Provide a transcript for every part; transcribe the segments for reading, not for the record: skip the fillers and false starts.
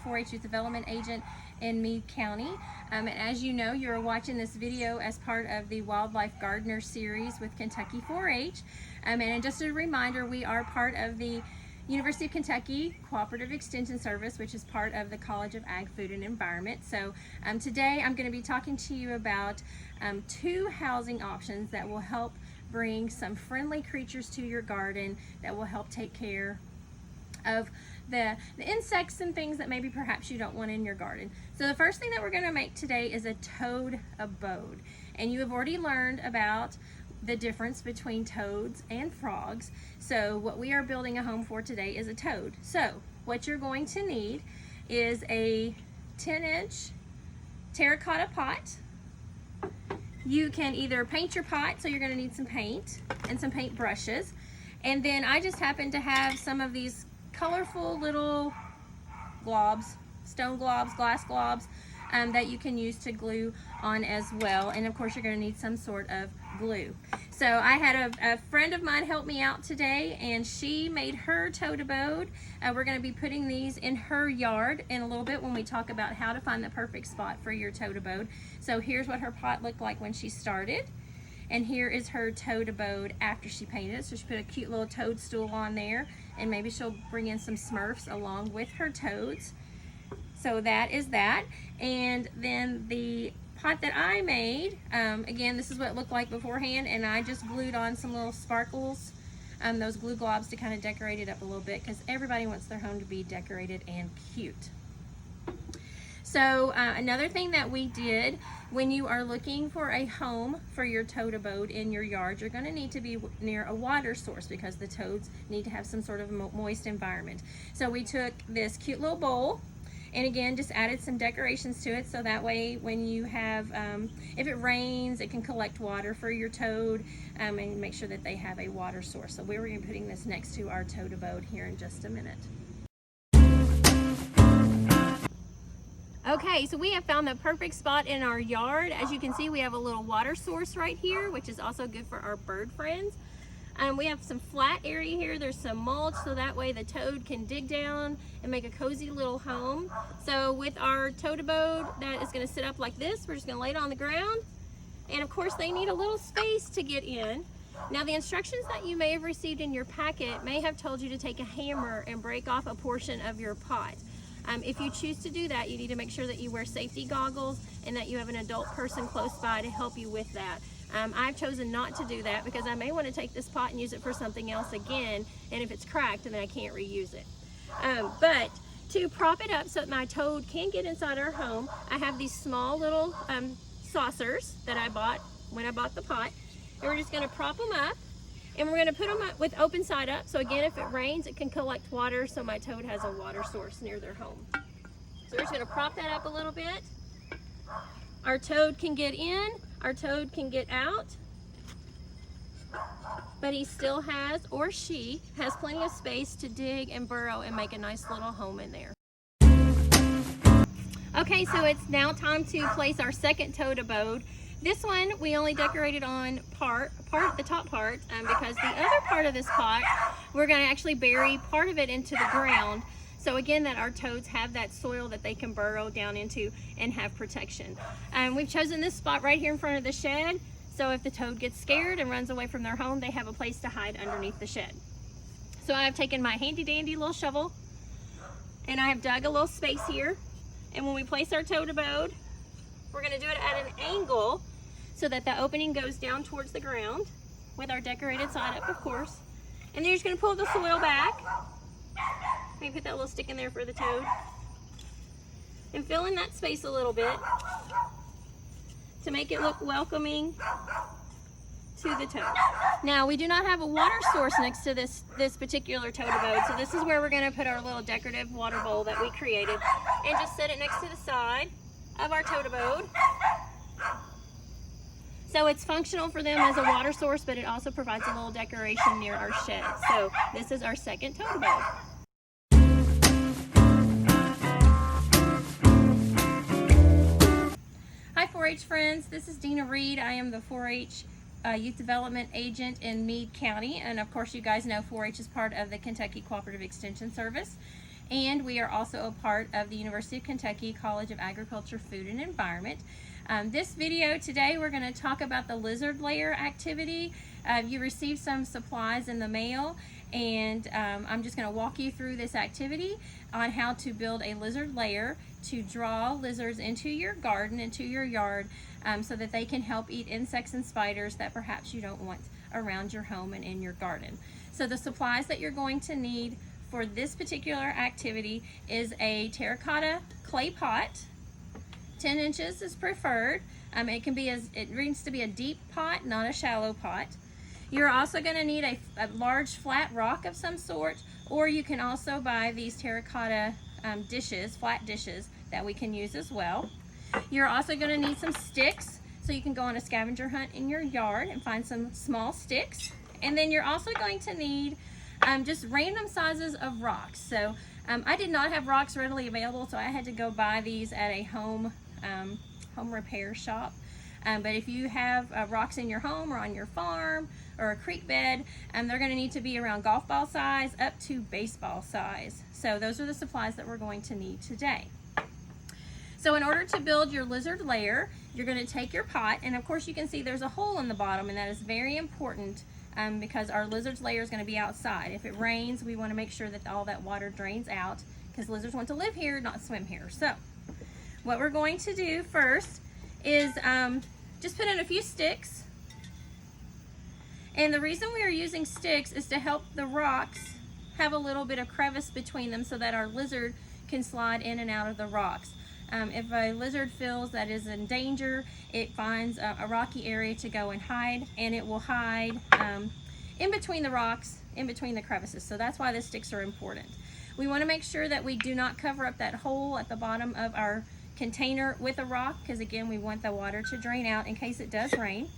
4-H Youth Development Agent in Meade County. And as you know, you're watching this video as part of the Wildlife Gardener series with Kentucky 4-H. And just a reminder, we are part of the University of Kentucky Cooperative Extension Service, which is part of the College of Ag, Food, and Environment. So today I'm going to be talking to you about 2 housing options that will help bring some friendly creatures to your garden that will help take care of the insects and things that maybe perhaps you don't want in your garden. So the first thing that we're going to make today is a toad abode. And you have already learned about the difference between toads and frogs. So what we are building a home for today is a toad. So what you're going to need is a 10-inch terracotta pot. You can either paint your pot, so you're going to need some paint and some paint brushes. And then I just happen to have some of these colorful little globs, stone globs, glass globs, that you can use to glue on as well. And of course you're going to need some sort of glue. So I had a friend of mine help me out today, and she made her toad abode. We're going to be putting these in her yard in a little bit when we talk about how to find the perfect spot for your toad abode. So here's what her pot looked like when she started, and here is her toad abode after she painted it. So she put a cute little toadstool on there, and maybe she'll bring in some Smurfs along with her toads. So that is that. And then the pot that I made, again, this is what it looked like beforehand, and I just glued on some little sparkles, those glue globs, to kind of decorate it up a little bit, because everybody wants their home to be decorated and cute. So another thing that we did, when you are looking for a home for your toad abode in your yard, you're going to need to be near a water source, because the toads need to have some sort of moist environment. So we took this cute little bowl, and again, just added some decorations to it, so that way when you have, if it rains, it can collect water for your toad, and make sure that they have a water source. So we're going to be putting this next to our toad abode here in just a minute. Okay, so we have found the perfect spot in our yard. As you can see, we have a little water source right here, which is also good for our bird friends. We have some flat area here. There's some mulch, so that way the toad can dig down and make a cozy little home. So with our toad abode that is going to sit up like this, we're just going to lay it on the ground. And of course they need a little space to get in. Now the instructions that you may have received in your packet may have told you to take a hammer and break off a portion of your pot. If you choose to do that, you need to make sure that you wear safety goggles and that you have an adult person close by to help you with that. I've chosen not to do that because I may want to take this pot and use it for something else again, and if it's cracked, then I can't reuse it. But to prop it up so that my toad can get inside our home, I have these small little saucers that I bought when I bought the pot, and we're just going to prop them up, and we're going to put them up with open side up, so again, if it rains, it can collect water, so my toad has a water source near their home. So we're just going to prop that up a little bit. Our toad can get in, our toad can get out, but he still has, or she has, plenty of space to dig and burrow and make a nice little home in there. Okay, so it's now time to place our second toad abode. This one we only decorated on the top part, because the other part of this pot, we're going to actually bury part of it into the ground. So again, that our toads have that soil that they can burrow down into and have protection. We've chosen this spot right here in front of the shed, so if the toad gets scared and runs away from their home, they have a place to hide underneath the shed. So I've taken my handy dandy little shovel, and I have dug a little space here. And when we place our toad abode, we're going to do it at an angle so that the opening goes down towards the ground, with our decorated side up, of course. And then you're just going to pull the soil back. Maybe put that little stick in there for the toad. And fill in that space a little bit to make it look welcoming to the toad. Now, we do not have a water source next to this particular toad abode, so this is where we're going to put our little decorative water bowl that we created, and just set it next to the side of our toad abode. So it's functional for them as a water source, but it also provides a little decoration near our shed. So this is our second toad abode. Hi 4-H friends, this is Dina Reed. I am the 4-H Youth Development Agent in Meade County, and of course you guys know 4-H is part of the Kentucky Cooperative Extension Service. and we are also a part of the University of Kentucky College of Agriculture, Food and Environment. This video today, we're going to talk about the lizard lair activity. You received some supplies in the mail, and I'm just going to walk you through this activity on how to build a lizard lair to draw lizards into your garden, into your yard, so that they can help eat insects and spiders that perhaps you don't want around your home and in your garden. So the supplies that you're going to need for this particular activity is a terracotta clay pot. 10 inches is preferred. It needs to be a deep pot, not a shallow pot. You're also going to need a large flat rock of some sort, or you can also buy these terracotta dishes, flat dishes, that we can use as well. You're also going to need some sticks, so you can go on a scavenger hunt in your yard and find some small sticks. And then you're also going to need just random sizes of rocks. So I did not have rocks readily available, so I had to go buy these at a home repair shop. But if you have rocks in your home or on your farm or a creek bed, they're going to need to be around golf ball size up to baseball size. So those are the supplies that we're going to need today. So in order to build your lizard lair, you're going to take your pot, and of course you can see there's a hole in the bottom, and that is very important because our lizard's lair is going to be outside. If it rains, we want to make sure that all that water drains out, because lizards want to live here, not swim here. So what we're going to do first is just put in a few sticks. And the reason we are using sticks is to help the rocks have a little bit of crevice between them so that our lizard can slide in and out of the rocks. If a lizard feels that is in danger, it finds a rocky area to go and hide, and it will hide in between the rocks, in between the crevices. So that's why the sticks are important. We want to make sure that we do not cover up that hole at the bottom of our container with a rock, because again, we want the water to drain out in case it does rain.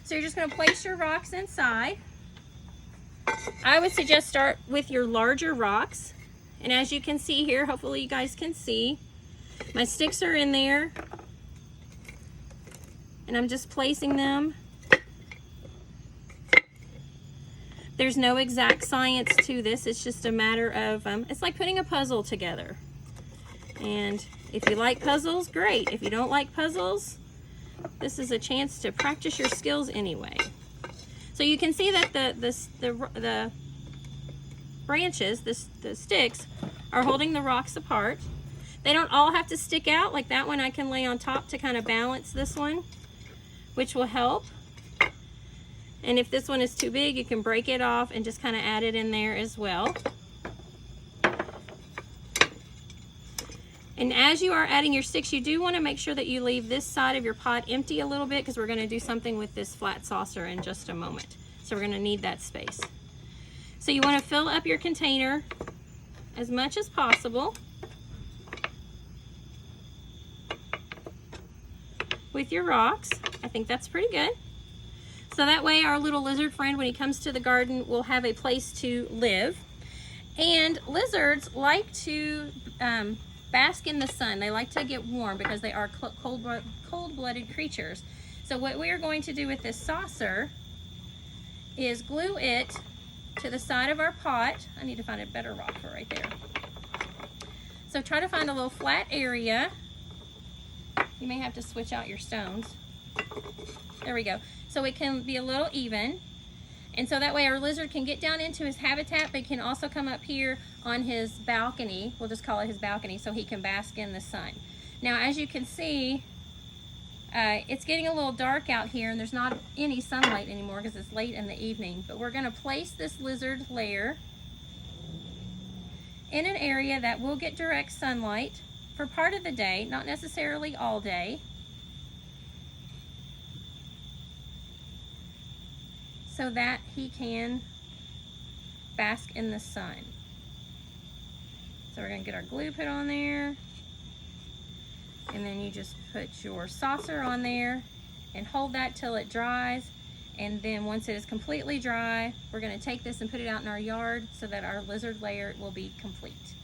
So you're just going to place your rocks inside. I would suggest start with your larger rocks, and as you can see here, hopefully you guys can see, my sticks are in there, and I'm just placing them. There's no exact science to this. It's just a matter of, it's like putting a puzzle together. And if you like puzzles, great. If you don't like puzzles, this is a chance to practice your skills anyway. So you can see that the branches, the sticks, are holding the rocks apart. They don't all have to stick out. Like that one I can lay on top to kind of balance this one, which will help. And if this one is too big, you can break it off and just kind of add it in there as well. And as you are adding your sticks, you do want to make sure that you leave this side of your pot empty a little bit, because we're going to do something with this flat saucer in just a moment. So we're going to need that space. So you want to fill up your container as much as possible with your rocks. I think that's pretty good. So that way our little lizard friend, when he comes to the garden, will have a place to live. And lizards like to bask in the sun. They like to get warm because they are cold-blooded creatures. So what we are going to do with this saucer is glue it to the side of our pot. I need to find a better rock for right there. So try to find a little flat area. You may have to switch out your stones. There we go. So it can be a little even. And so that way our lizard can get down into his habitat, but can also come up here on his balcony. We'll just call it his balcony, so he can bask in the sun. Now, as you can see, it's getting a little dark out here, and there's not any sunlight anymore because it's late in the evening. But we're going to place this lizard lair in an area that will get direct sunlight for part of the day, not necessarily all day. So that he can bask in the sun. So we're going to get our glue put on there, and then you just put your saucer on there and hold that till it dries, and then once it is completely dry, we're going to take this and put it out in our yard so that our lizard lair will be complete.